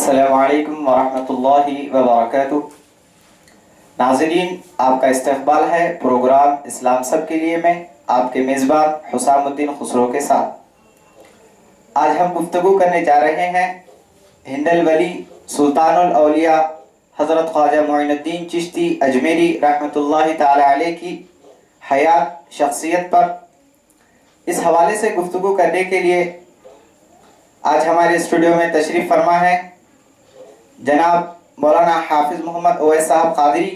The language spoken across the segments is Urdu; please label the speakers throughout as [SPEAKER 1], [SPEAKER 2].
[SPEAKER 1] السلام علیکم ورحمۃ اللہ وبرکاتہ۔ ناظرین، آپ کا استقبال ہے پروگرام اسلام سب کے لیے میں آپ کے میزبان حسام الدین خسرو کے ساتھ۔ آج ہم گفتگو کرنے جا رہے ہیں ہند الولی سلطان الاولیاء حضرت خواجہ معین الدین چشتی اجمیری رحمۃ اللہ تعالی علیہ کی حیات شخصیت پر۔ اس حوالے سے گفتگو کرنے کے لیے آج ہمارے اسٹوڈیو میں تشریف فرما ہے جناب مولانا حافظ محمد اویس صاحب قادری،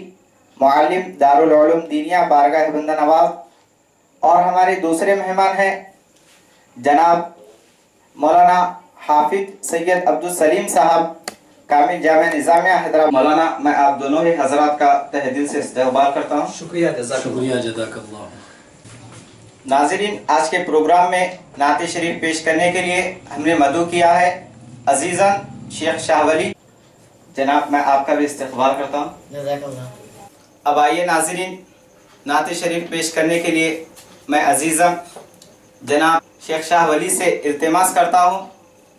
[SPEAKER 1] معلم دارالعلوم دینیہ بارگاہ بندہ نواز، اور ہمارے دوسرے مہمان ہیں جناب مولانا حافظ سید عبدالسلیم صاحب، کامل جامعہ نظامیہ حیدرآباد۔ مولانا، میں آپ دونوں ہی حضرات کا تہ دل سے استقبال کرتا ہوں۔
[SPEAKER 2] شکریہ جزاک اللہ۔
[SPEAKER 1] ناظرین، آج کے پروگرام میں نعت شریف پیش کرنے کے لیے ہم نے مدعو کیا ہے عزیزاً شیخ شاہ ولی۔ جناب، میں آپ کا بھی استقبال کرتا ہوں۔
[SPEAKER 2] جزاک اللہ۔
[SPEAKER 1] اب آئیے ناظرین، نعت شریف پیش کرنے کے لیے میں عزیزاً جناب شیخ شاہ ولی سے التماس کرتا ہوں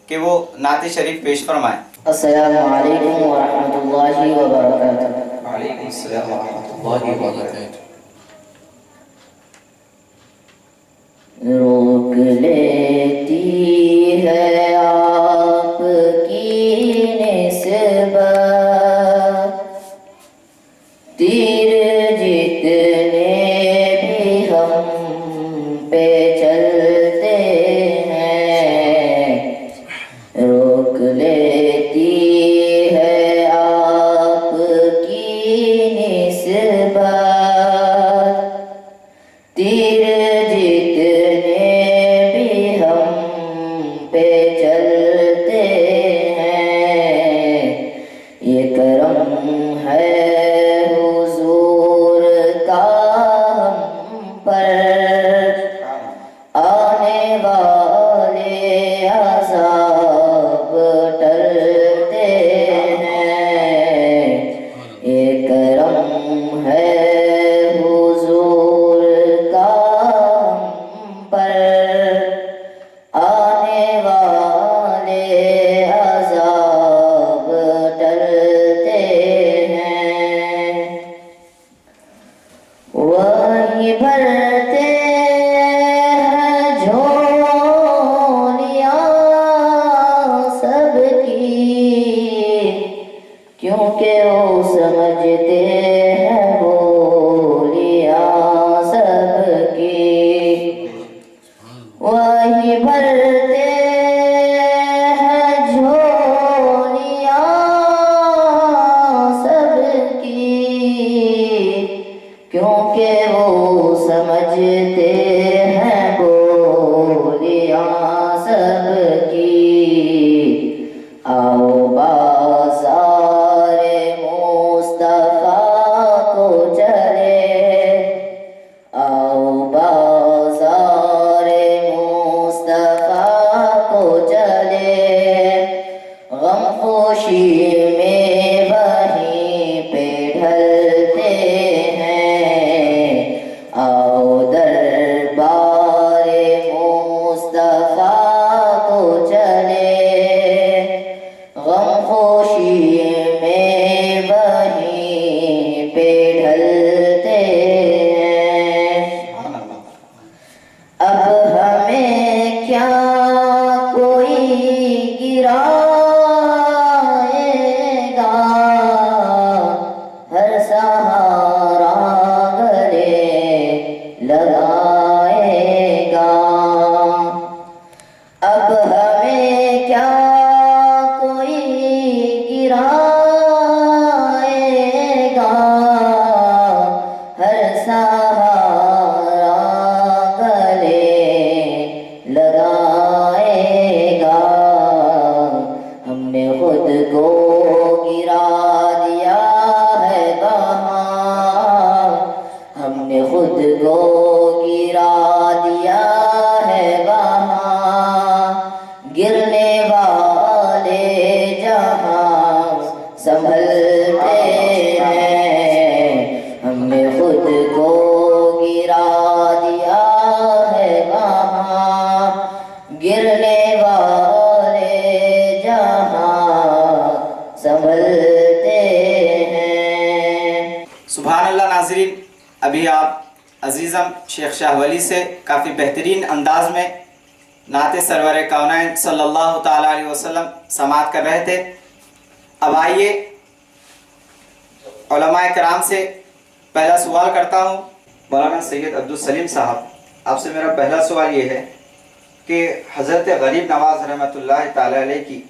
[SPEAKER 1] کہ وہ نعت شریف پیش فرمائیں۔
[SPEAKER 3] السلام علیکم ورحمۃ اللہ وبرکاتہ۔
[SPEAKER 1] وعلیکم السلام ورحمۃ اللہ وبرکاتہ۔
[SPEAKER 3] روک لیتی ہے آپ کی نسبت تیر جتنے بھی ہم پہ چلتے ہیں، روک لیتی ہے آپ کی نسبت تیر گرنے والے جہاں
[SPEAKER 1] ابھی آپ عزیزم شیخ شاہ ولی سے کافی بہترین انداز میں نعت سرور کونین صلی اللہ تعالیٰ علیہ وسلم سماعت کر رہے تھے. اب آئیے علماء کرام سے پہلا سوال کرتا ہوں. مولانا سید عبدالسلیم صاحب، آپ سے میرا پہلا سوال یہ ہے کہ حضرت غریب نواز رحمۃ اللہ تعالیٰ علیہ کی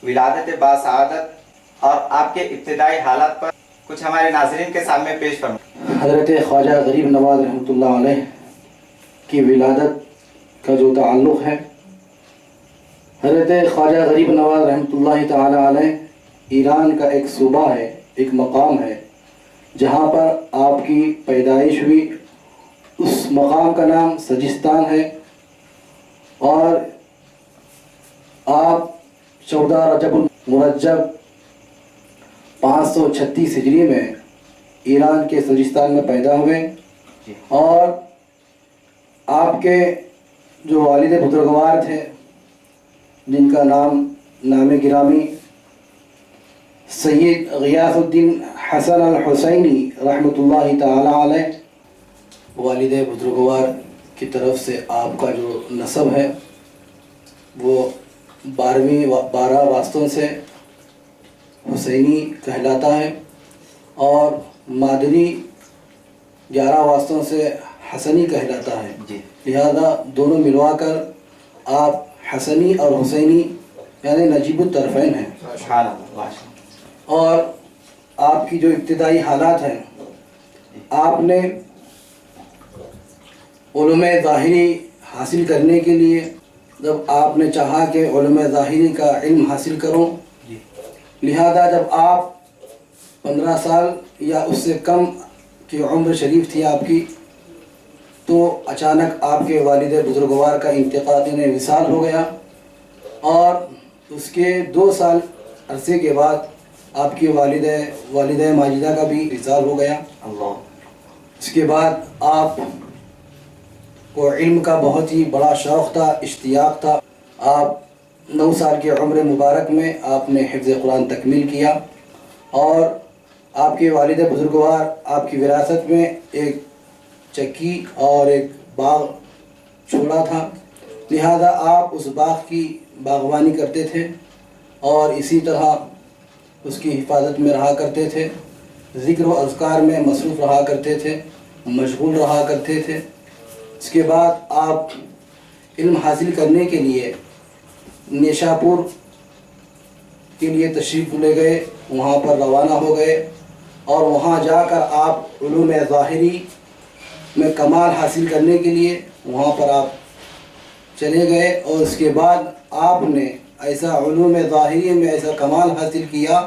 [SPEAKER 1] ولادت باسعادت اور آپ کے ابتدائی حالات پر کچھ ہمارے ناظرین کے سامنے پیش فرمائیں.
[SPEAKER 4] حضرت خواجہ غریب نواز رحمۃ اللہ علیہ کی ولادت کا جو تعلق ہے، حضرت خواجہ غریب نواز رحمۃ اللہ تعالی علیہ ایران کا ایک صوبہ ہے، ایک مقام ہے جہاں پر آپ کی پیدائش ہوئی. اس مقام کا نام سجستان ہے اور آپ 14 رجب المرجب 536 ہجری میں ایران کے سجستان میں پیدا ہوئے. اور آپ کے جو والد بزرگوار تھے جن کا نام گرامی سید غیاث الدین حسن الحسینی رحمۃ اللہ تعالی علیہ، والد بزرگوار کی طرف سے آپ کا جو نسب ہے وہ 12 واسطوں سے حسینی کہلاتا ہے اور مادری 11 واسطوں سے حسنی کہلاتا ہے. لہذا دونوں ملوا کر آپ حسنی اور حسینی یعنی نجیب الطرفین ہیں. اور آپ کی جو ابتدائی حالات ہیں، آپ نے علوم ظاہری حاصل کرنے کے لیے جب آپ نے چاہا کہ علوم ظاہری کا علم حاصل کروں، لہذا جب آپ 15 سال یا اس سے کم کی عمر شریف تھی آپ کی، تو اچانک آپ کے والد بزرگوار کا انتقال وصال ہو گیا اور اس کے 2 سال عرصے کے بعد آپ کی والدہ ماجدہ کا بھی وصال ہو گیا. اس کے بعد آپ کو علم کا بہت ہی بڑا شوق تھا، اشتیاق تھا. آپ 9 سال کی عمر مبارک میں آپ نے حفظ قرآن تکمیل کیا اور آپ کے والد بزرگوار آپ کی وراثت میں ایک چکی اور ایک باغ چھوڑا تھا. لہذا آپ اس باغ کی باغبانی کرتے تھے اور اسی طرح اس کی حفاظت میں رہا کرتے تھے، ذکر و اذکار میں مصروف رہا کرتے تھے، مشغول رہا کرتے تھے. اس کے بعد آپ علم حاصل کرنے کے لیے نیشاپور کے لیے تشریف لے گئے، وہاں پر روانہ ہو گئے اور وہاں جا کر آپ علوم ظاہری میں کمال حاصل کرنے کے لیے وہاں پر آپ چلے گئے. اور اس کے بعد آپ نے ایسا علوم ظاہری میں ایسا کمال حاصل کیا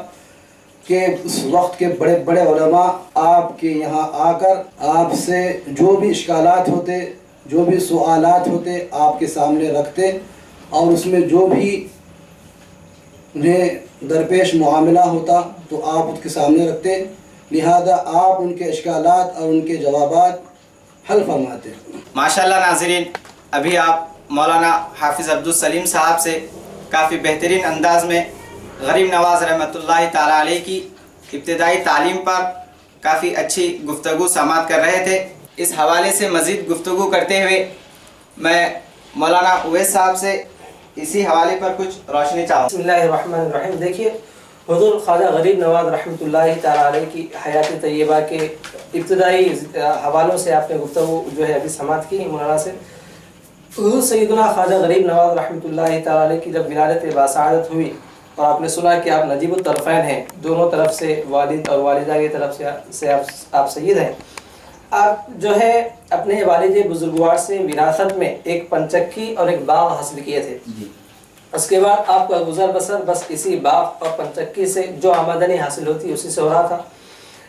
[SPEAKER 4] کہ اس وقت کے بڑے بڑے علماء آپ کے یہاں آ کر آپ سے جو بھی اشکالات ہوتے، جو بھی سوالات ہوتے آپ کے سامنے رکھتے اور اس میں جو بھی انہیں درپیش معاملہ ہوتا تو آپ اس کے سامنے رکھتے. لہذا آپ ان کے اشکالات اور ان کے جوابات حل فرماتے.
[SPEAKER 1] ماشاءاللہ ناظرین، ابھی آپ مولانا حافظ عبدالسلیم صاحب سے کافی بہترین انداز میں غریب نواز رحمۃ اللہ تعالیٰ علیہ کی ابتدائی تعلیم پر کافی اچھی گفتگو سماعت کر رہے تھے. اس حوالے سے مزید گفتگو کرتے ہوئے میں مولانا اویس صاحب سے اسی حوالے پر کچھ روشنی چاہوں.
[SPEAKER 5] بسم اللہ الرحمن الرحیم. دیکھیے، حضور خواجہ غریب نواز رحمۃ اللہ تعالیٰ علیہ کی حیات طیبہ کے ابتدائی حوالوں سے آپ نے گفتگو جو ہے ابھی سماعت کی مولانا سے. حضور سیدنا خواجہ غریب نواز رحمۃ اللہ تعالیٰ علیہ کی جب ولادت باسعادت ہوئی اور آپ نے سنا کہ آپ نجیب الطرفین ہیں، دونوں طرف سے والد اور والدہ کی طرف سے آپ سید ہیں. آپ جو ہے اپنے والد بزرگوار سے وراثت میں ایک پنچکی اور ایک باغ حاصل کیے تھے. اس کے بعد آپ کا گزر بسر بس اسی باغ اور پنچکی سے جو آمدنی حاصل ہوتی اسی سے ہو رہا تھا.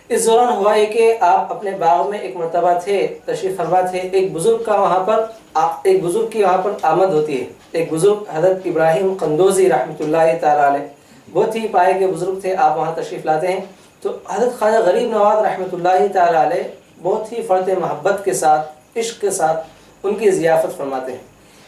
[SPEAKER 5] اس دوران ہوا ہے کہ آپ اپنے باغ میں ایک مرتبہ تھے، تشریف فرما تھے. ایک بزرگ کی وہاں پر آمد ہوتی ہے. ایک بزرگ حضرت ابراہیم قندوزی رحمۃ اللہ تعالیٰ علیہ بہت ہی پائے کے بزرگ تھے. آپ وہاں تشریف لاتے ہیں تو حضرت خواجہ غریب نواز رحمۃ اللہ تعالیٰ علیہ بہت ہی فرط محبت کے ساتھ، عشق کے ساتھ ان کی ضیافت فرماتے ہیں.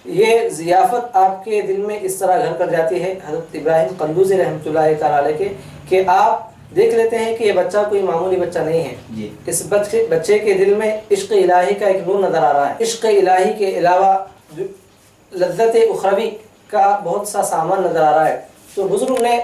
[SPEAKER 5] یہ ضیافت آپ کے دل میں اس طرح گھر کر جاتی ہے حضرت ابراہیم قندوزی رحمۃ اللہ تعالیٰ علیہ کے کہ آپ دیکھ لیتے ہیں کہ یہ بچہ کوئی معمولی بچہ نہیں ہے.
[SPEAKER 1] جی
[SPEAKER 5] اس بچے کے دل میں عشق الہی کا ایک نور نظر آ رہا ہے. عشق الہی کے علاوہ لذت اخروی کا بہت سا سامان نظر آ رہا ہے. تو بزرگ نے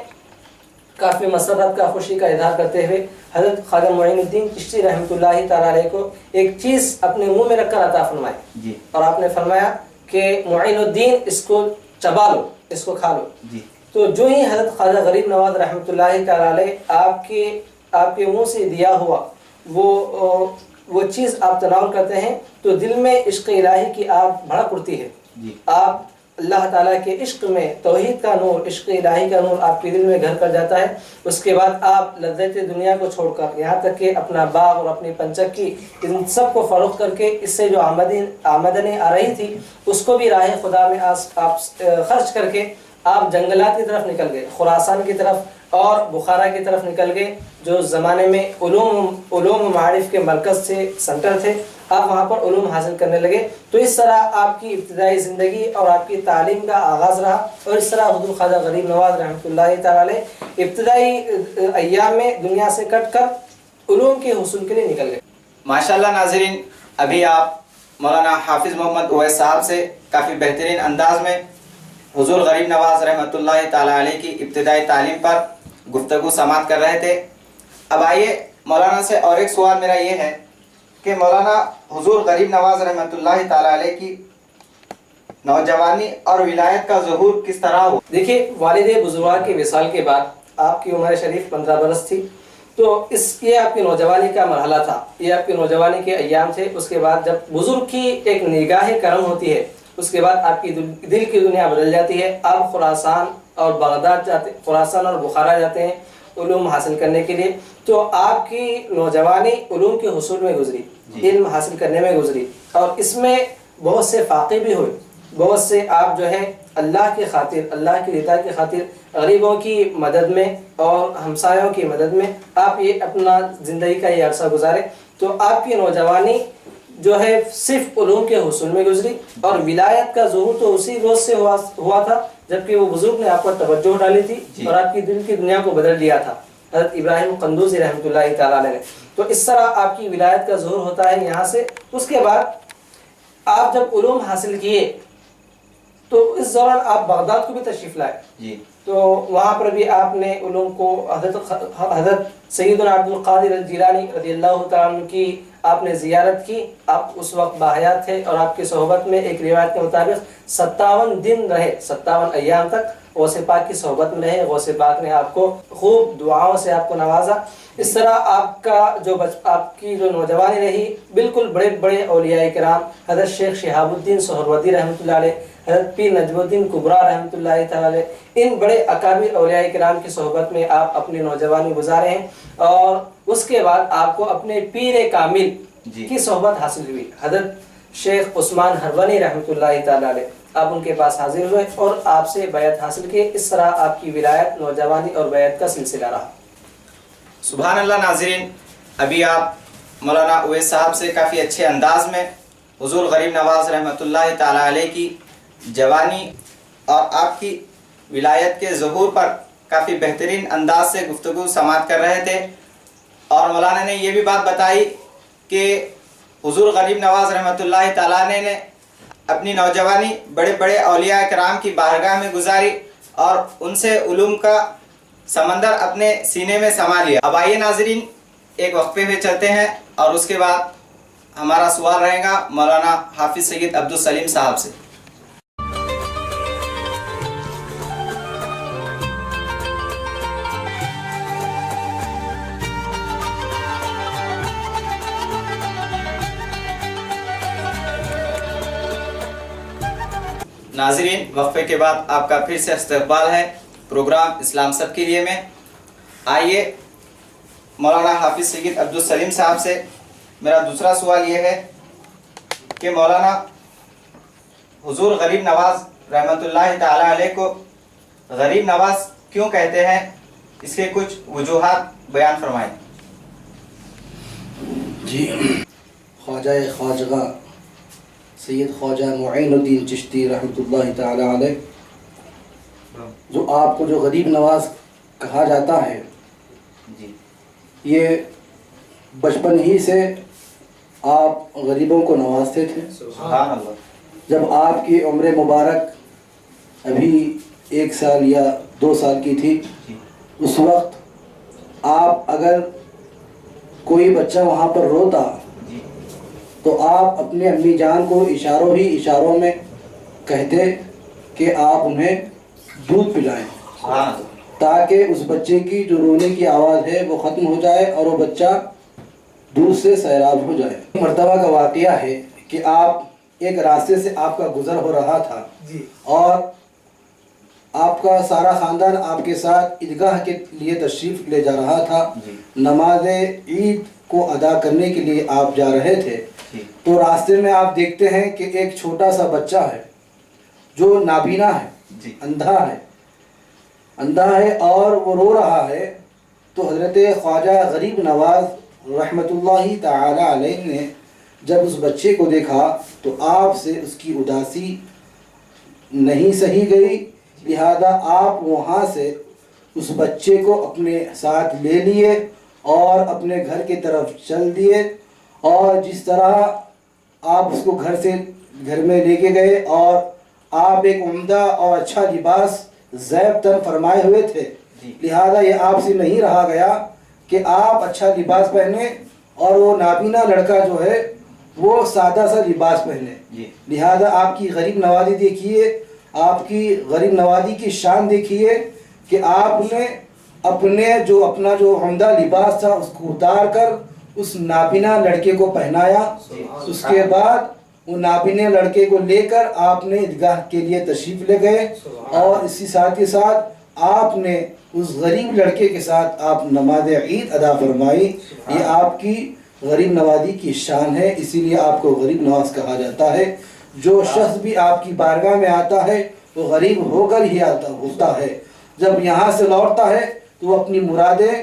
[SPEAKER 5] کافی مسرت کا خوشی کا اظہار کرتے ہوئے حضرت خواجہ معین الدین چشتی رحمۃ اللہ تعالیٰ علیہ کو ایک چیز اپنے منہ میں رکھ کر عطا فرمائی.
[SPEAKER 1] جی
[SPEAKER 5] اور آپ نے فرمایا کہ معین الدین اس کو چبا لو، اس کو کھا لو.
[SPEAKER 1] جی
[SPEAKER 5] تو جو ہی حضرت خواجہ غریب نواز رحمۃ اللہ تعالیٰ علیہ آپ کے منہ سے دیا ہوا وہ چیز آپ تناول کرتے ہیں تو دل میں عشق الہی کی آگ بھڑک اٹھتی ہے.
[SPEAKER 1] جی
[SPEAKER 5] آپ اللہ تعالیٰ کے عشق میں توحید کا نور، عشق الہی کا نور آپ کے دل میں گھر کر جاتا ہے. اس کے بعد آپ لذت دنیا کو چھوڑ کر یہاں تک کہ اپنا باغ اور اپنی پنچک کی ان سب کو فروخت کر کے اس سے جو آمدنی آ رہی تھی اس کو بھی راہ خدا میں آپ خرچ کر کے آپ جنگلات کی طرف نکل گئے، خراسان کی طرف اور بخارا کی طرف نکل گئے جو زمانے میں علوم و معارف کے مرکز سے سنٹر تھے. آپ وہاں پر علوم حاصل کرنے لگے. تو اس طرح آپ کی ابتدائی زندگی اور آپ کی تعلیم کا آغاز رہا. اور اس طرح حضور خواجہ غریب نواز رحمۃ اللہ تعالیٰ علیہ ابتدائی ایام میں دنیا سے کٹ کر علوم کے حصول کے لیے نکل گئے.
[SPEAKER 1] ماشاءاللہ ناظرین، ابھی آپ مولانا حافظ محمد اویس صاحب سے کافی بہترین انداز میں حضور غریب نواز رحمۃ اللہ تعالیٰ علیہ کی ابتدائی تعلیم پر گفتگو سماعت کر رہے تھے. اب آئیے مولانا سے اور ایک سوال میرا یہ ہے کہ مولانا حضور غریب نواز رحمۃ اللہ تعالیٰ علیہ کی نوجوانی اور ولایت کا ظہور کس طرح ہوا؟
[SPEAKER 5] دیکھیے، والد بزرگوار کے وصال کے بعد آپ کی عمر شریف 15 برس تھی. تو یہ آپ کی نوجوانی کا مرحلہ تھا، یہ آپ کی نوجوانی کے ایام تھے. اس کے بعد جب بزرگ کی ایک نگاہ کرم ہوتی ہے اس کے بعد آپ کی دل کی دنیا بدل جاتی ہے. آپ خراسان اور بغداد جاتے، خراسان اور بخارا جاتے ہیں علوم حاصل کرنے کے لیے. تو آپ کی نوجوانی علوم کے حصول میں گزری، علم حاصل کرنے میں گزری. اور اس میں بہت سے فاقے بھی ہوئے، بہت سے آپ جو ہے اللہ کی خاطر، اللہ کی رضا کی خاطر غریبوں کی مدد میں اور ہمسایوں کی مدد میں آپ یہ اپنا زندگی کا یہ عرصہ گزارے. تو آپ کی نوجوانی جو ہے صرف علوم کے حصول میں گزری. اور ولایت کا ظہور تو اسی روز سے ہوا تھا جبکہ وہ بزرگ نے آپ پر توجہ ڈالی تھی اور آپ کی دل کی دنیا کو بدل دیا تھا حضرت ابراہیم قندوزی رحمۃ اللہ تعالیٰ علیہ نے. تو اس طرح آپ کی ولایت کا ظہور ہوتا ہے یہاں سے. اس کے بعد آپ جب علوم حاصل کیے تو اس دوران آپ بغداد کو بھی تشریف لائے.
[SPEAKER 1] جی
[SPEAKER 5] تو وہاں پر بھی آپ نے علوم کو حضرت سیدنا عبد القادر الجیلانی رضی اللہ تعالیٰ عنہ کی آپ نے زیارت کی. آپ اس وقت باحیات تھے اور آپ کی صحبت میں ایک روایت کے مطابق 57 دن رہے، 57 ایام تک غوث پاک کی صحبت میں رہے. غوث پاک نے آپ کو خوب دعاؤں سے آپ کو نوازا. اس طرح آپ کی جو نوجوانی رہی بالکل بڑے بڑے اولیاء کرام حضرت شیخ شہاب الدین سہروردی رحمۃ اللہ علیہ، حضرت پیر نجم الدین کبریٰ رحمۃ اللہ تعالیٰ علیہ، ان بڑے اکابر اولیاء کرام کی صحبت میں آپ اپنی نوجوانی گزارے ہیں. اور اس کے بعد آپ کو اپنے پیر کامل کی صحبت حاصل ہوئی حضرت شیخ عثمان ہرونی رحمۃ اللہ تعالیٰ علیہ. آپ ان کے پاس حاضر ہوئے اور آپ سے بیعت حاصل کیے. اس طرح آپ کی ولایت، نوجوانی اور بیعت کا سلسلہ رہا.
[SPEAKER 1] سبحان اللہ. ناظرین، ابھی آپ مولانا اویس صاحب سے کافی اچھے انداز میں حضور غریب نواز رحمۃ اللہ تعالیٰ علیہ کی جوانی اور آپ کی ولایت کے ظہور پر کافی بہترین انداز سے گفتگو سماعت کر رہے تھے. اور مولانا نے یہ بھی بات بتائی کہ حضور غریب نواز رحمۃ اللہ تعالیٰ نے اپنی نوجوانی بڑے بڑے اولیاء کرام کی بارگاہ میں گزاری اور ان سے علوم کا سمندر اپنے سینے میں سما لیا. اب آئیے ناظرین ایک وقفے میں چلتے ہیں اور اس کے بعد ہمارا سوال رہے گا مولانا حافظ سید عبدالسلیم صاحب سے. ناظرین، وقفے کے بعد آپ کا پھر سے استقبال ہے پروگرام اسلام سب کے لیے میں. آئیے مولانا حافظ سید عبدالسلیم صاحب سے میرا دوسرا سوال یہ ہے کہ مولانا حضور غریب نواز رحمۃ اللہ تعالیٰ علیہ کو غریب نواز کیوں کہتے ہیں، اس کے کچھ وجوہات بیان فرمائیں.
[SPEAKER 4] جی، خواجہ خواجہ سید خواجہ معین الدین چشتی رحمۃ اللہ تعالی علیہ جو آپ کو جو غریب نواز کہا جاتا ہے،
[SPEAKER 1] جی
[SPEAKER 4] یہ بچپن ہی سے آپ غریبوں کو نوازتے تھے.
[SPEAKER 1] سبحان اللہ.
[SPEAKER 4] جب آپ کی عمر مبارک ابھی 1 سال یا 2 سال کی تھی، اس وقت آپ اگر کوئی بچہ وہاں پر روتا تو آپ اپنے امی جان کو اشاروں میں کہتے کہ آپ انہیں دودھ پلائیں تاکہ اس بچے کی جو رونے کی آواز ہے وہ ختم ہو جائے اور وہ بچہ دودھ سے سیراب ہو جائے. مرتبہ کا واقعہ ہے کہ آپ ایک راستے سے آپ کا گزر ہو رہا تھا اور آپ کا سارا خاندان آپ کے ساتھ عیدگاہ کے لیے تشریف لے جا رہا تھا. نماز عید کو ادا کرنے کے لیے آپ جا رہے تھے تو راستے میں آپ دیکھتے ہیں کہ ایک چھوٹا سا بچہ ہے جو نابینا ہے، اندھا ہے اور وہ رو رہا ہے. تو حضرت خواجہ غریب نواز رحمۃ اللہ تعالی علیہ نے جب اس بچے کو دیکھا تو آپ سے اس کی اداسی نہیں سہی گئی، لہذا آپ وہاں سے اس بچے کو اپنے ساتھ لے لیے اور اپنے گھر کی طرف چل دیے. اور جس طرح آپ اس کو گھر میں لے کے گئے اور آپ ایک عمدہ اور اچھا لباس زیب تن فرمائے ہوئے تھے، لہذا یہ آپ سے نہیں رہا گیا کہ آپ اچھا لباس پہنے اور وہ نابینا لڑکا جو ہے وہ سادہ سا لباس پہنے. لہذا آپ کی غریب نوازی دیکھیے، آپ کی غریب نوازی کی شان دیکھیے کہ آپ نے اپنا جو عمدہ لباس تھا اس کو اتار کر اس نابینا لڑکے کو پہنایا. اس کے بعد وہ نابینے لڑکے کو لے کر آپ نے عیدگاہ کے لیے تشریف لے گئے اور اسی ساتھ کے ساتھ آپ نے اس غریب لڑکے کے ساتھ آپ نماز عید ادا فرمائی. یہ آپ کی غریب نوازی کی شان ہے، اسی لیے آپ کو غریب نواز کہا جاتا ہے. جو شخص بھی آپ کی بارگاہ میں آتا ہے وہ غریب ہو کر ہی ہوتا ہے. جب یہاں سے لوٹتا ہے تو وہ اپنی مرادیں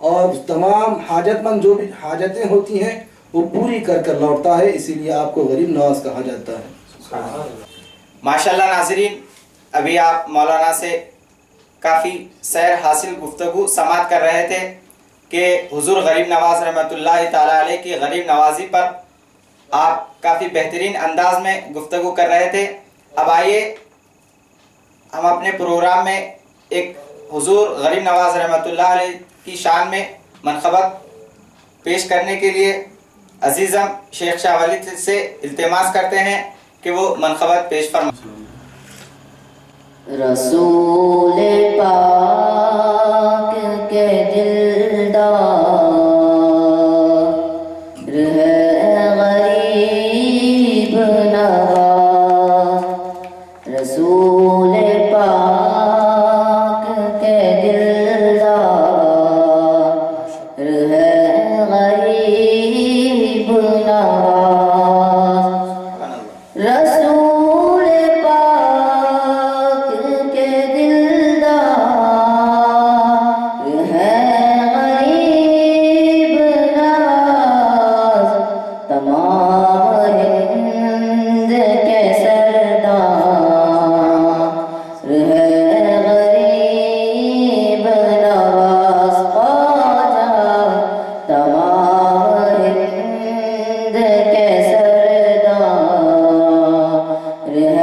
[SPEAKER 4] اور تمام حاجت مند جو بھی حاجتیں ہوتی ہیں وہ پوری کر لوٹتا ہے، اسی لیے آپ کو غریب نواز کہا جاتا ہے.
[SPEAKER 1] ماشاءاللہ ناظرین، ابھی آپ مولانا سے کافی سیر حاصل گفتگو سماعت کر رہے تھے کہ حضور غریب نواز رحمۃ اللہ تعالیٰ علیہ کی غریب نوازی پر آپ کافی بہترین انداز میں گفتگو کر رہے تھے. اب آئیے ہم اپنے پروگرام میں ایک حضور غریب نواز رحمۃ اللہ علیہ کی شان میں منقبت پیش کرنے کے لیے عزیزم شیخ شاہ ولی سے التماس کرتے ہیں کہ وہ منقبت پیش فرمائیں.
[SPEAKER 3] رسول پاک کے دلدار ہے غریب نواز، رسول پاک کے دلدار ہے غریب نواز. رسول پاک کے دلدار ہے غریب نواز، تمام ہند کے سردار ہے غریب نواز. خواجہ تمام ہند کے سردار ہے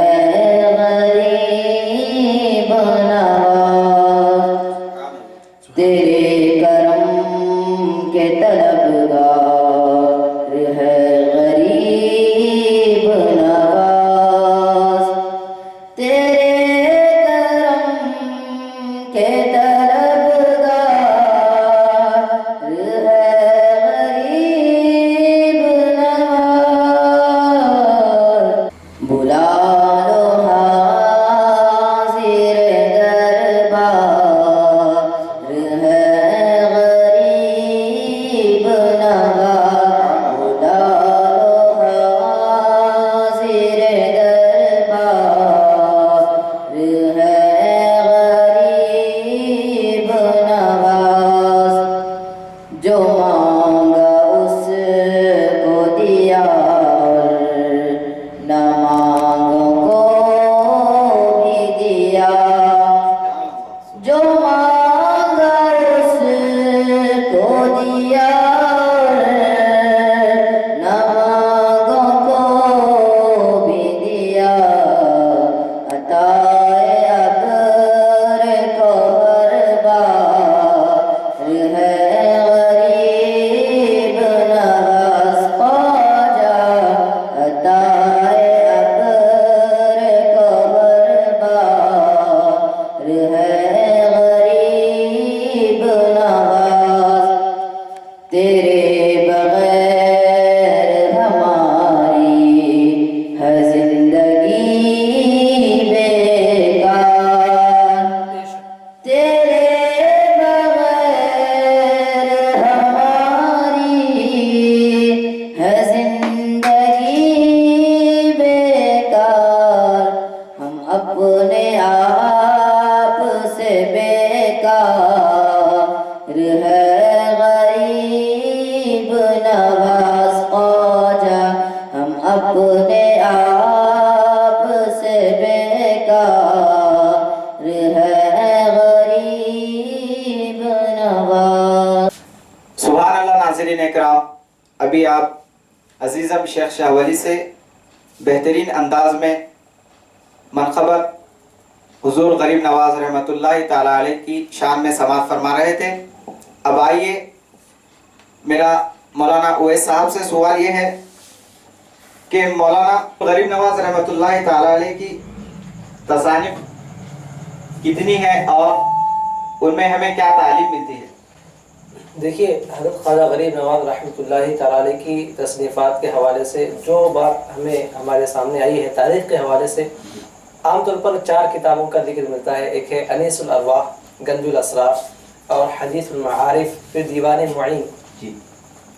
[SPEAKER 3] غریب نواز. تیرے کرم کے طلبگار ہے غریب نواز، تیرے کرم کے طلبگار ہے غریب نواز. بلا لو حاضر دربار ہے غریب نواز. بلا لو حاضر دربار ہے غریب نواز. جو مانگا اس کو دیا نہ مانگو کو بھی دیا. جو مانگا اس کار ہے غریب نواز خواجہ ہم اپنے آپ سے بیکار ہے غریب نواز.
[SPEAKER 1] سبحان اللہ. ناظرین اکرام، ابھی آپ عزیزم شیخ شاہ ولی سے بہترین انداز میں منقبت حضور غریب نواز رحمۃ اللہ تعالیٰ علیہ کی شان میں سماعت فرما رہے تھے. اب آئیے، میرا مولانا اویس صاحب سے سوال یہ ہے کہ مولانا غریب نواز رحمۃ اللہ تعالیٰ علیہ کی تصانیف کتنی ہیں اور ان میں ہمیں کیا تعلیم ملتی ہے؟
[SPEAKER 5] دیکھیے، حضرت خواجہ غریب نواز رحمۃ اللہ تعالیٰ علیہ کی تصنیفات کے حوالے سے جو بات ہمیں ہمارے سامنے آئی ہے تاریخ کے حوالے سے، عام طور پر 4 کتابوں کا ذکر ملتا ہے. ایک ہے انیس الارواح، گنج الاسرار اور حدیث المعارف، پھر دیوان معین.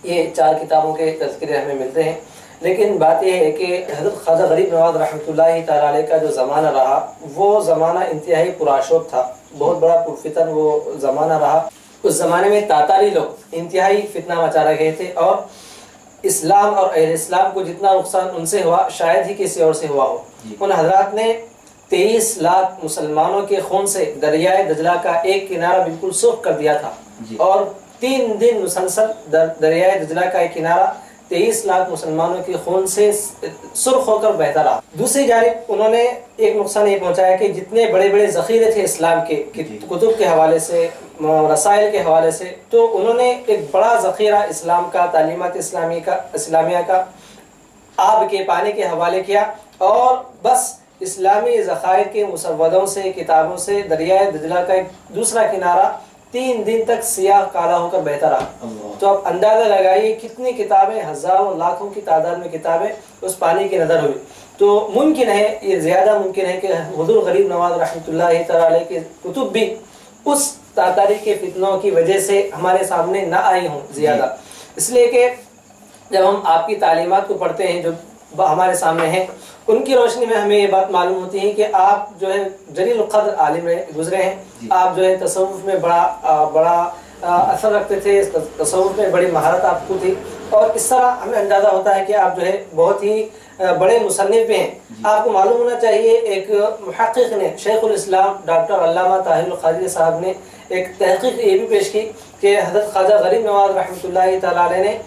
[SPEAKER 5] یہ 4 کتابوں کے تذکرے ہمیں ملتے ہیں. لیکن بات یہ ہے کہ حضرت خواجہ غریب نواز رحمۃ اللہ تعالیٰ علیہ کا جو زمانہ رہا وہ زمانہ انتہائی پرآشوب تھا، بہت بڑا پرفتن وہ زمانہ رہا. اس زمانے میں تاتاری لوگ انتہائی فتنہ مچا رہے تھے اور اسلام اور اہل اسلام کو جتنا نقصان ان سے ہوا شاید ہی کسی اور سے ہوا ہو. ان حضرات نے 23 لاکھ مسلمانوں کے خون سے دریائے دجلہ کا ایک کنارہ بالکل سرخ کر دیا تھا اور 3 دن مسلسل دریائے دجلہ کا ایک کنارہ 23 لاکھ مسلمانوں کے خون سے سرخ ہو کر بہتا رہا. دوسری جانب انہوں نے ایک نقصان یہ پہنچایا کہ جتنے بڑے بڑے ذخیرے تھے اسلام کے کتب کے حوالے سے، رسائل کے حوالے سے، تو انہوں نے ایک بڑا ذخیرہ اسلام کا، تعلیمات اسلامیہ کا آب کے پانی کے حوالے کیا اور بس اسلامی ذخائر کے مسودوں سے، کتابوں سے دریائے دجلہ کا ایک دوسرا کنارہ 3 دن تک سیاہ کالا ہو کر بہتا رہا. تو اب اندازہ لگائیے کتنی کتابیں، ہزاروں لاکھوں کی تعداد میں کتابیں اس پانی کی نظر ہوئی. تو ممکن ہے، یہ زیادہ ممکن ہے کہ حضور غریب نواز رحمۃ اللہ تعالیٰ علیہ کے کتب بھی اس تاتاری کے فتنوں کی وجہ سے ہمارے سامنے نہ آئی ہوں زیادہ. اس لیے کہ جب ہم آپ کی تعلیمات کو پڑھتے ہیں جو ہمارے سامنے ہیں، ان کی روشنی میں ہمیں یہ بات معلوم ہوتی ہے کہ آپ جو ہے جلیل القدر عالم گزرے ہیں. آپ جو ہے تصوف میں بڑا اثر رکھتے تھے، تصوف میں بڑی مہارت آپ کو تھی اور اس طرح ہمیں اندازہ ہوتا ہے کہ آپ جو ہے بہت ہی بڑے مصنف بھی ہیں. آپ کو معلوم ہونا چاہیے، ایک محقق نے، شیخ الاسلام ڈاکٹر علامہ طاہر القادری صاحب نے ایک تحقیق یہ بھی پیش کی کہ حضرت خواجہ غریب نواز رحمۃ اللہ تعالیٰ علیہ نے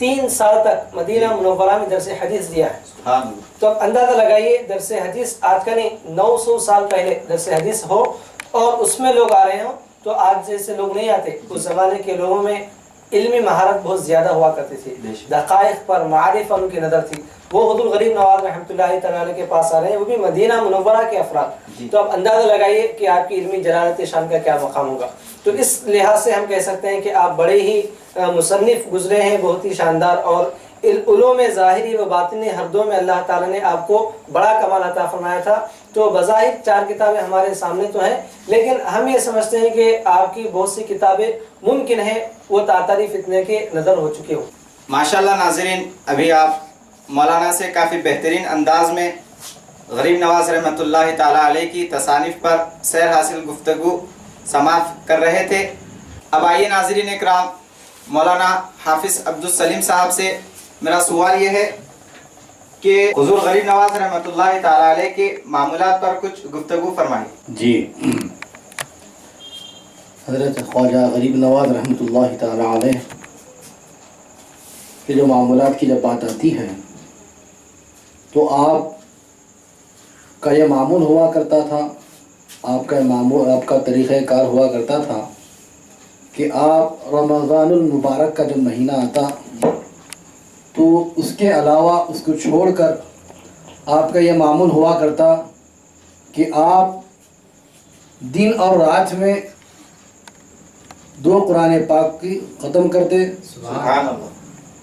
[SPEAKER 5] 3 سال تک مدینہ منورہ میں درس حدیث دیا ہے. تو اب اندازہ لگائیے، درس حدیث آج کا نہیں 900 سال پہلے درس حدیث ہو اور اس میں لوگ آ رہے ہوں تو آج جیسے لوگ نہیں آتے. اس زمانے کے لوگوں میں علمی مہارت بہت زیادہ ہوا کرتی تھی، دقائق پر، معارف پر ان کی نظر تھی. وہ حضور غریب نواز رحمۃ اللہ تعالیٰ کے پاس آ رہے ہیں، وہ بھی مدینہ منورہ کے افراد. تو اب اندازہ لگائیے کہ آپ کی علمی جلالت شان کا کیا مقام ہوگا. تو اس لحاظ سے ہم کہہ سکتے ہیں کہ آپ بڑے ہی مصنف گزرے ہیں، بہت ہی شاندار، اور علوم ظاہری و باطنی ہر دو میں اللہ تعالیٰ نے آپ کو بڑا کمال عطا فرمایا تھا. تو بظاہر 4 کتابیں ہمارے سامنے تو ہیں، لیکن ہم یہ سمجھتے ہیں کہ آپ کی بہت سی کتابیں ممکن ہے وہ تاتاری فتنے کے نظر ہو چکی ہوں.
[SPEAKER 1] ماشاءاللہ. ناظرین، ابھی آپ مولانا سے کافی بہترین انداز میں غریب نواز رحمۃ اللہ تعالیٰ علیہ کی تصانیف پر سیر حاصل گفتگو سماعت کر رہے تھے. اب آئیے ناظرین اکرام، مولانا حافظ عبدالسلیم صاحب سے میرا سوال یہ ہے کہ حضور غریب نواز رحمۃ اللہ تعالیٰ علیہ کے معمولات پر کچھ گفتگو فرمائیں.
[SPEAKER 4] جی، حضرت خواجہ غریب نواز رحمۃ اللہ تعالیٰ علیہ کے جو معمولات کی جب بات آتی ہے تو آپ کا یہ معمول ہوا کرتا تھا، آپ کا طریقہ کار ہوا کرتا تھا کہ آپ رمضان المبارک کا جب مہینہ آتا تو اس کے علاوہ اس کو چھوڑ کر آپ کا یہ معمول ہوا کرتا کہ آپ دن اور رات میں 2 قرآن پاک کی ختم کرتے.
[SPEAKER 1] سبحان اللہ.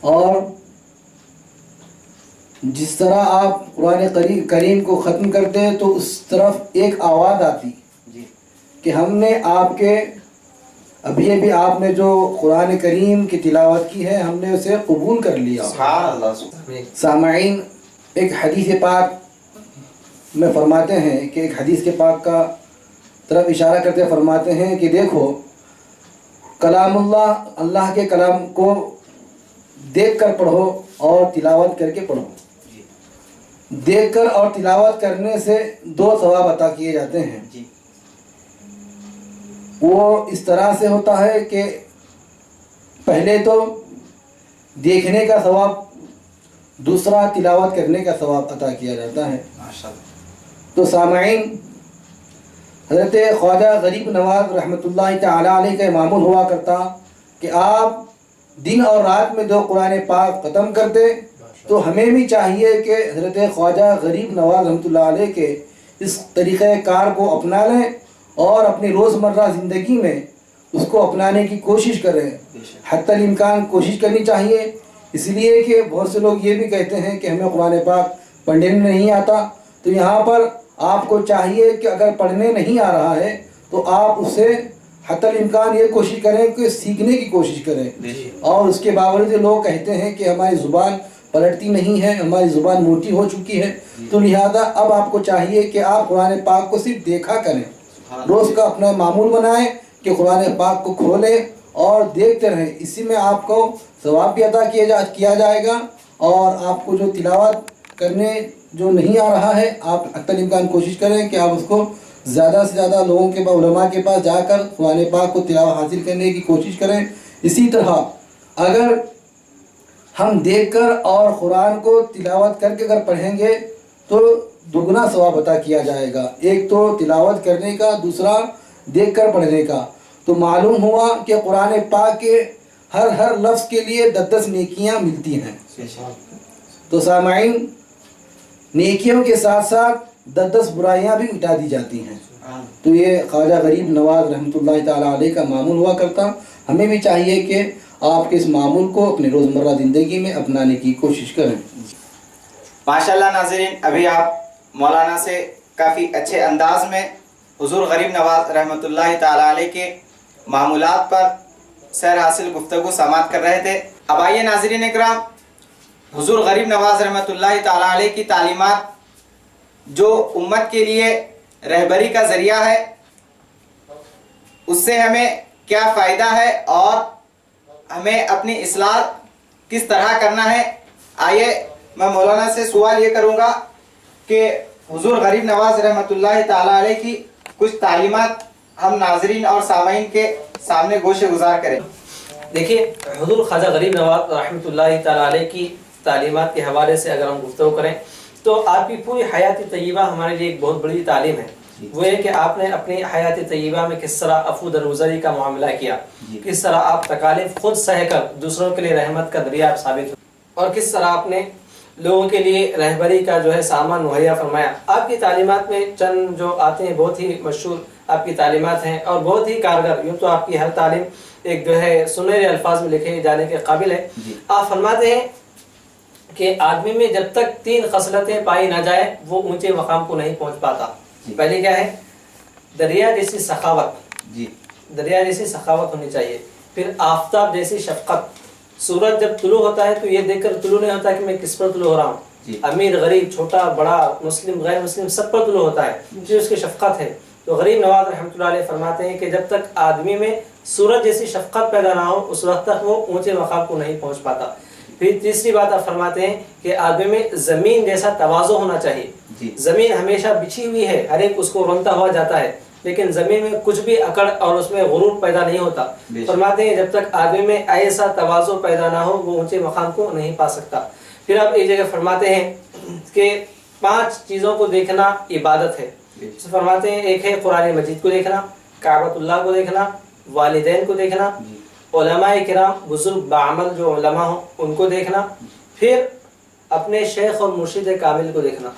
[SPEAKER 4] اور جس طرح آپ قرآن کریم کو ختم کرتے تو اس طرف ایک آواز آتی کہ ہم نے آپ کے ابھی آپ نے جو قرآن کریم کی تلاوت کی ہے ہم نے اسے قبول کر لیا.
[SPEAKER 1] سبحان اللہ.
[SPEAKER 4] سامعین، ایک حدیث پاک میں فرماتے ہیں کہ ایک حدیث کے پاک کا طرف اشارہ کرتے فرماتے ہیں کہ دیکھو کلام اللہ کے کلام کو دیکھ کر پڑھو اور تلاوت کر کے پڑھو. دیکھ کر اور تلاوت کرنے سے 2 ثواب عطا کیے جاتے ہیں. وہ اس طرح سے ہوتا ہے کہ پہلے تو دیکھنے کا ثواب، دوسرا تلاوت کرنے کا ثواب عطا کیا جاتا ہے. تو سامعین، حضرت خواجہ غریب نواز رحمۃ اللہ تعالی علیہ کا معمول ہوا کرتا کہ آپ دن اور رات میں 2 قرآن پاک ختم کرتے. تو ہمیں بھی چاہیے کہ حضرت خواجہ غریب نواز رحمۃ اللہ علیہ کے اس طریقہ کار کو اپنا لیں اور اپنی روزمرہ زندگی میں اس کو اپنانے کی کوشش کریں. حتی الامکان کوشش کرنی چاہیے، اس لیے کہ بہت سے لوگ یہ بھی کہتے ہیں کہ ہمیں قرآن پاک پڑھنے نہیں آتا. تو یہاں پر آپ کو چاہیے کہ اگر پڑھنے نہیں آ رہا ہے تو آپ اسے حتی الامکان یہ کوشش کریں کہ سیکھنے کی کوشش کریں. اور اس کے باوجود لوگ کہتے ہیں کہ ہماری زبان پلٹتی نہیں ہے، ہماری زبان موٹی ہو چکی ہے. تو لہذا اب آپ کو چاہیے کہ آپ قرآن پاک کو صرف دیکھا کریں. روز کا اپنا معمول بنائیں کہ قرآن پاک کو کھولیں اور دیکھتے رہیں. اسی میں آپ کو ثواب بھی عطا کیا جائے گا. اور آپ کو جو تلاوت کرنے جو نہیں آ رہا ہے، آپ حتی الامکان کوشش کریں کہ آپ اس کو زیادہ سے زیادہ لوگوں کے پاس، علماء کے پاس جا کر قرآن پاک کو تلاوت حاصل کرنے کی کوشش کریں. اسی طرح اگر ہم دیکھ کر اور قرآن کو تلاوت کر کے اگر پڑھیں گے تو 2 ثواب عطا کیا جائے گا. ایک تو تلاوت کرنے کا، دوسرا دیکھ کر پڑھنے کا. تو معلوم ہوا کہ قرآن پاک کے ہر لفظ کے لیے 10 نیکیاں ملتی ہیں. تو سامعین، نیکیوں کے ساتھ ساتھ 10 برائیاں بھی مٹا دی جاتی ہیں. تو یہ خواجہ غریب نواز رحمۃ اللہ تعالی علیہ کا معمول ہوا کرتا. ہمیں بھی چاہیے کہ آپ کے اس معمول کو اپنی روزمرہ زندگی میں اپنانے کی کوشش کریں.
[SPEAKER 1] ماشاءاللہ ناظرین، ابھی آپ مولانا سے کافی اچھے انداز میں حضور غریب نواز رحمۃ اللہ تعالی علیہ کے معمولات پر سیر حاصل گفتگو سماعت کر رہے تھے. اب آئیے ناظرین اکرام، حضور غریب نواز رحمۃ اللہ تعالی علیہ کی تعلیمات جو امت کے لیے رہبری کا ذریعہ ہے، اس سے ہمیں کیا فائدہ ہے اور ہمیں اپنی اصلاح کس طرح کرنا ہے. آئیے میں مولانا سے سوال یہ کروں گا کہ حضور غریب نواز رحمۃ اللہ تعالی علیہ کی کچھ تعلیمات ہم ناظرین اور سامعین کے سامنے گوشے گزار کریں.
[SPEAKER 5] دیکھیے، حضور خواجہ غریب نواز رحمۃ اللہ تعالی علیہ کی تعلیمات کے حوالے سے اگر ہم گفتگو کریں تو آپ کی پوری حیات طیبہ ہمارے لیے ایک بہت بڑی تعلیم ہے. وہ یہ کہ آپ نے اپنی حیات طیبہ میں کس طرح عفو درگزری کا معاملہ کیا، کس طرح آپ تکالیف خود سہ کر دوسروں کے لیے رحمت کا ذریعہ ثابت ہوئے، اور کس طرح آپ نے لوگوں کے لیے رہبری کا جو ہے سامان مہیا فرمایا. آپ کی تعلیمات میں چند جو آتے ہیں بہت ہی مشہور آپ کی تعلیمات ہیں اور بہت ہی کارگر. یوں تو آپ کی ہر تعلیم ایک جو ہے سنہرے الفاظ میں لکھے جانے کے قابل ہے. آپ فرماتے ہیں کہ آدمی میں جب تک 3 خصلتیں پائی نہ جائیں وہ اونچے مقام کو نہیں پہنچ پاتا. پہلے کیا ہے؟ دریا جیسی سخاوت. دریا جیسی سخاوت ہونی چاہیے. پھر آفتاب جیسی شفقت. سورج جب طلوع ہوتا ہے تو یہ دیکھ کر طلوع نہیں ہوتا کہ میں کس پر طلوع ہو رہا ہوں. امیر غریب چھوٹا بڑا مسلم غیر مسلم سب پر طلوع ہوتا ہے، جو اس کی شفقت ہے. تو غریب نواز رحمۃ اللہ علیہ فرماتے ہیں کہ جب تک آدمی میں سورج جیسی شفقت پیدا نہ ہو اس وقت تک وہ اونچے مقام کو نہیں پہنچ پاتا. پھر تیسری بات آپ فرماتے ہیں کہ آدمی میں زمین جیسا تواضع ہونا چاہیے. زمین ہمیشہ بچھی ہوئی ہے، ہر ایک اس کو رونتا ہوا جاتا ہے، لیکن زمین میں کچھ بھی اکڑ اور اس میں غرور پیدا نہیں ہوتا. فرماتے ہیں جب تک آدمی میں ایسا تواضع پیدا نہ ہو وہ اونچے مقام کو نہیں پا سکتا. پھر آپ ایک جگہ فرماتے ہیں کہ 5 چیزوں کو دیکھنا عبادت ہے. فرماتے ہیں ایک ہے قرآن مجید کو دیکھنا، کعبۃ اللہ کو دیکھنا، والدین کو دیکھنا، علماء کرام بزرگ بعمل جو علماء ہوں ان کو دیکھنا، پھر اپنے شیخ اور مرشد کامل کو دیکھنا.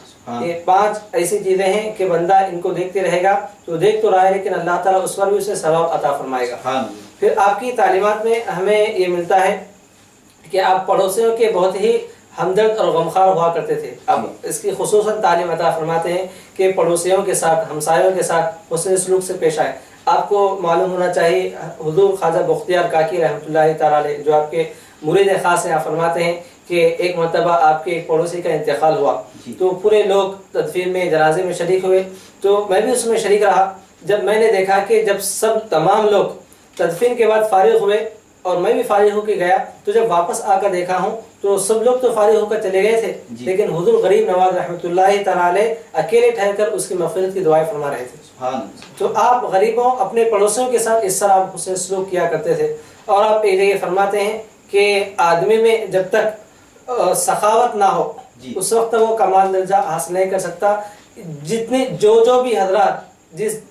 [SPEAKER 5] یہ 5 ایسی چیزیں ہیں کہ بندہ ان کو دیکھتے رہے گا تو دیکھ تو رہا ہے لیکن اللہ تعالیٰ اس پر بھی اسے ثواب عطا فرمائے گا. پھر آپ کی تعلیمات میں ہمیں یہ ملتا ہے کہ آپ پڑوسیوں کے بہت ہی ہمدرد اور غمخوار ہوا کرتے تھے. اب اس کی خصوصاً تعلیم عطا فرماتے ہیں کہ پڑوسیوں کے ساتھ، ہمسایوں کے ساتھ حسن سلوک سے پیش آئے. آپ کو معلوم ہونا چاہیے حضور خواجہ بختیار کاکی رحمۃ اللہ تعالیٰ علیہ جو آپ کے مرید خاص ہیں، آپ فرماتے ہیں کہ ایک مرتبہ آپ کے ایک پڑوسی کا انتقال ہوا تو پورے لوگ تدفین میں جنازے میں شریک ہوئے. تو میں بھی اس میں شریک رہا. جب میں نے دیکھا کہ جب سب تمام لوگ تدفین کے بعد فارغ ہوئے اور میں بھی فارغ ہو کے گیا، تو جب واپس آ کر دیکھا ہوں تو سب لوگ تو فارغ ہو کر چلے گئے تھے، لیکن حضور غریب نواز رحمۃ اللہ تعالیٰ علیہ اکیلے ٹھہر کر اس کی مغفرت کی دعائیں فرما رہے تھے۔ تو آپ غریبوں اپنے پڑوسیوں کے ساتھ اس طرح آپ حسن سلوک کیا کرتے تھے، اور آپ ایک جگہ فرماتے ہیں کہ آدمی میں جب تک سخاوت نہ ہو اس وقت تک وہ کمال درجہ حاصل نہیں کر سکتا۔ جتنے جو بھی حضرات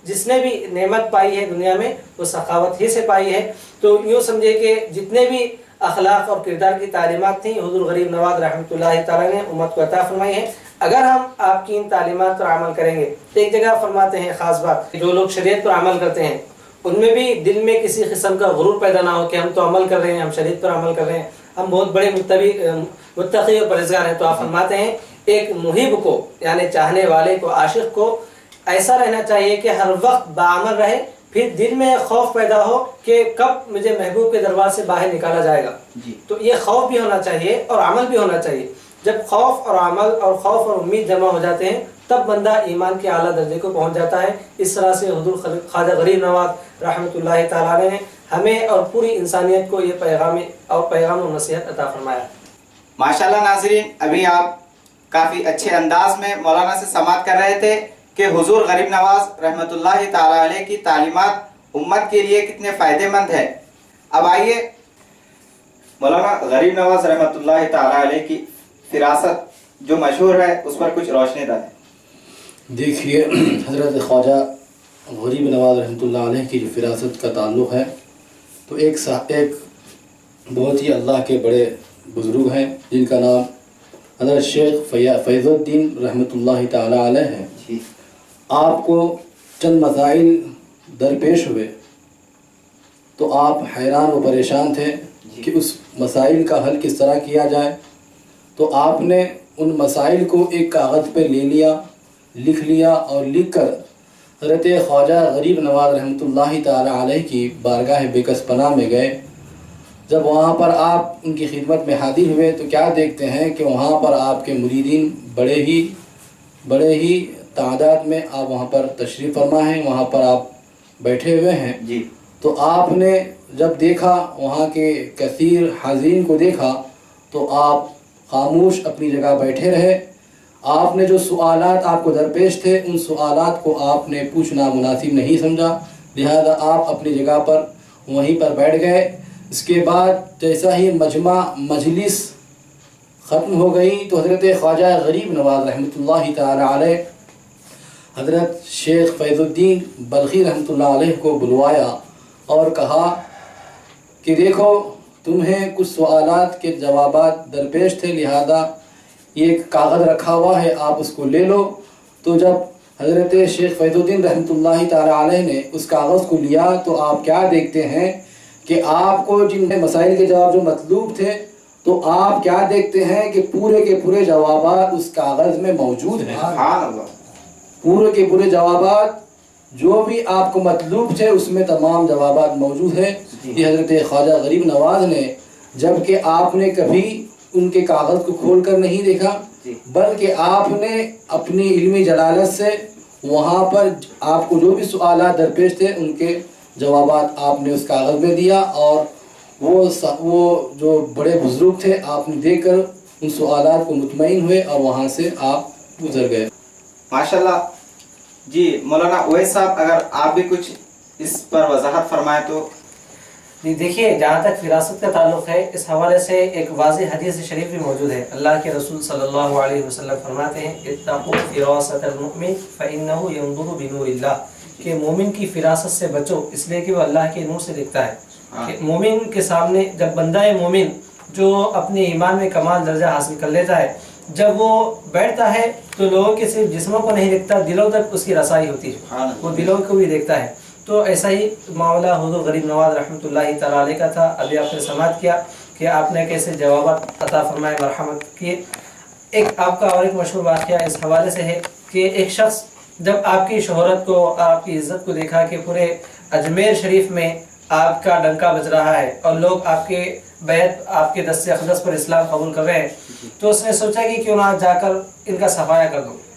[SPEAKER 5] جس نے بھی نعمت پائی ہے دنیا میں وہ سخاوت ہی سے پائی ہے۔ تو یوں سمجھے کہ جتنے بھی اخلاق اور کردار کی تعلیمات تھیں حضور غریب نواز رحمۃ اللہ تعالیٰ نے امت کو عطا فرمائی ہیں۔ اگر ہم آپ کی ان تعلیمات پر عمل کریں گے، ایک جگہ فرماتے ہیں خاص بات، جو لوگ شریعت پر عمل کرتے ہیں ان میں بھی دل میں کسی قسم کا غرور پیدا نہ ہو کہ ہم تو عمل کر رہے ہیں، ہم شریعت پر عمل کر رہے ہیں، ہم بہت بڑے متقی اور پرہیزگار ہیں۔ تو آپ فرماتے ہیں ایک محب کو یعنی چاہنے والے کو، عاشق کو ایسا رہنا چاہیے کہ ہر وقت باعمل رہے، پھر دل میں خوف پیدا ہو کہ کب مجھے محبوب کے دربار سے باہر نکالا جائے گا۔ تو یہ خوف بھی ہونا چاہیے اور عمل بھی ہونا چاہیے۔ جب خوف اور عمل اور خوف اور امید جمع ہو جاتے ہیں تب بندہ ایمان کے اعلیٰ درجے کو پہنچ جاتا ہے۔ اس طرح سے حضور خواجہ غریب نواز رحمۃ اللہ تعالیٰ نے ہمیں اور پوری انسانیت کو یہ پیغام و نصیحت عطا فرمایا۔
[SPEAKER 1] ماشاءاللہ ناظرین، ابھی آپ کافی اچھے انداز میں مولانا سے سماعت کر رہے تھے کہ حضور غریب نواز رحمۃ اللہ تعالیٰ علیہ کی تعلیمات امت کے لیے کتنے فائدہ مند ہے۔ اب آئیے مولانا غریب نواز رحمۃ اللہ تعالیٰ علیہ کی فراست جو مشہور ہے اس پر کچھ روشنی ڈالیں۔
[SPEAKER 2] دیکھیے حضرت خواجہ غریب نواز رحمۃ اللہ علیہ کی جو فراست کا تعلق ہے تو ایک بہت ہی اللہ کے بڑے بزرگ ہیں جن کا نام حضرت شیخ فیض الدین رحمۃ اللہ تعالی علیہ ہے۔ آپ کو چند مسائل درپیش ہوئے تو آپ حیران و پریشان تھے کہ اس مسائل کا حل کس طرح کیا جائے، تو آپ نے ان مسائل کو ایک کاغذ پہ لکھ لیا اور لکھ کر حضرت خواجہ غریب نواز رحمۃ اللہ تعالی علیہ کی بارگاہ بیکس پناہ میں گئے۔ جب وہاں پر آپ ان کی خدمت میں حاضر ہوئے تو کیا دیکھتے ہیں کہ وہاں پر آپ کے مریدین بڑے ہی تعداد میں آپ وہاں پر تشریف فرما ہیں، وہاں پر آپ بیٹھے ہوئے ہیں۔ تو آپ نے جب دیکھا وہاں کے کثیر حاضرین کو دیکھا تو آپ خاموش اپنی جگہ بیٹھے رہے۔ آپ نے جو سوالات آپ کو درپیش تھے ان سوالات کو آپ نے پوچھنا مناسب نہیں سمجھا، لہذا آپ اپنی جگہ پر وہیں پر بیٹھ گئے۔ اس کے بعد جیسا ہی مجلس ختم ہو گئی تو حضرت خواجہ غریب نواز رحمۃ اللہ تعالی علیہ حضرت شیخ فیض الدین بلخی رحمۃ اللہ علیہ کو بلوایا اور کہا کہ دیکھو تمہیں کچھ سوالات کے جوابات درپیش تھے، لہذا یہ کاغذ رکھا ہوا ہے آپ اس کو لے لو۔ تو جب حضرت شیخ فیض الدین رحمۃ اللہ تعالی علیہ نے اس کاغذ کو لیا تو آپ کیا دیکھتے ہیں کہ آپ کو جن مسائل کے جواب جو مطلوب تھے تو آپ کیا دیکھتے ہیں کہ پورے کے پورے جوابات اس کاغذ میں موجود ہیں۔ پورے کے پورے جوابات جو بھی آپ کو مطلوب تھے اس میں تمام جوابات موجود ہیں۔ یہ حضرت خواجہ غریب نواز نے جبکہ آپ نے کبھی ان کے کاغذ کو کھول کر نہیں دیکھا بلکہ آپ نے اپنی علمی جلالت سے وہاں پر آپ کو جو بھی سوالات درپیش تھے ان کے جوابات آپ نے اس کاغذ میں دیا، اور وہ جو بڑے بزرگ تھے آپ نے دیکھ کر ان سوالات کو مطمئن ہوئے اور وہاں سے آپ گزر گئے۔
[SPEAKER 1] ماشاءاللہ۔ جی مولانا اویس صاحب، اگر آپ بھی کچھ اس پر وضاحت فرمائیں تو۔
[SPEAKER 5] جی دیکھیے، جہاں تک فراست کا تعلق ہے اس حوالے سے ایک واضح حدیث شریف بھی موجود ہے۔ اللہ کے رسول صلی اللہ علیہ وسلم فرماتے ہیں اتقوا فراست المؤمن فإنه ينظر بنور اللہ، کہ مومن کی فراست سے بچو اس لیے کہ وہ اللہ کے نور سے دکھتا ہے۔ کہ مومن کے سامنے جب بندہ مومن جو اپنے ایمان میں کمال درجہ حاصل کر لیتا ہے جب وہ بیٹھتا ہے تو لوگوں کے صرف جسموں کو نہیں دیکھتا، دلوں تک اس کی رسائی ہوتی ہے، وہ دلوں کو بھی دیکھتا ہے۔ تو ایسا ہی معاملہ حضور غریب نواز رحمۃ اللہ تعالی علیہ کا تھا۔ ابھی آپ نے سماعت کیا کہ آپ نے کیسے جوابات عطا فرمائے، مرحمت کیے۔ ایک آپ کا اور ایک مشہور واقعہ اس حوالے سے ہے کہ ایک شخص جب آپ کی شہرت کو، آپ کی عزت کو دیکھا کہ پورے اجمیر شریف میں آپ کا ڈنکا بج رہا ہے اور لوگ آپ کے بیعت، آپ کے دست اقدس پر اسلام قبول کر رہے ہیں، تو اس نے سوچا کہ کیوں نہ جا کر ان کا صفایا کر دوں۔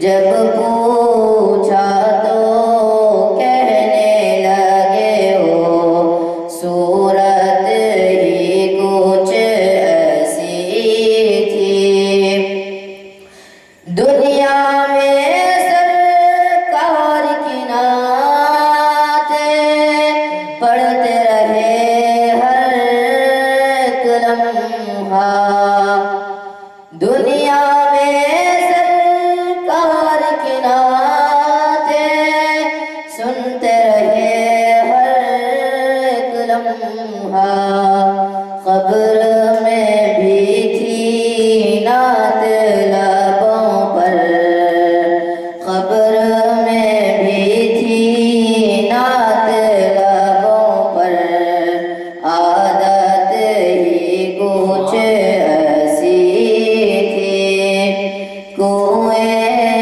[SPEAKER 3] جب پوچھا تو کہنے لگے ہو صورت ہی کچھ ایسی تھی دنیا میں سرکار کی نعتیں پڑھتے رہے ہر ایک لمحہ دنیا میں سرکار کی نعتیں سنتے رہے ہر ایک لمحہ قبر میں بھی تھی نعت لبوں پر قبر میں بھی تھی نعت لبوں پر عادت ہی کچھ ایسی تھی کنویں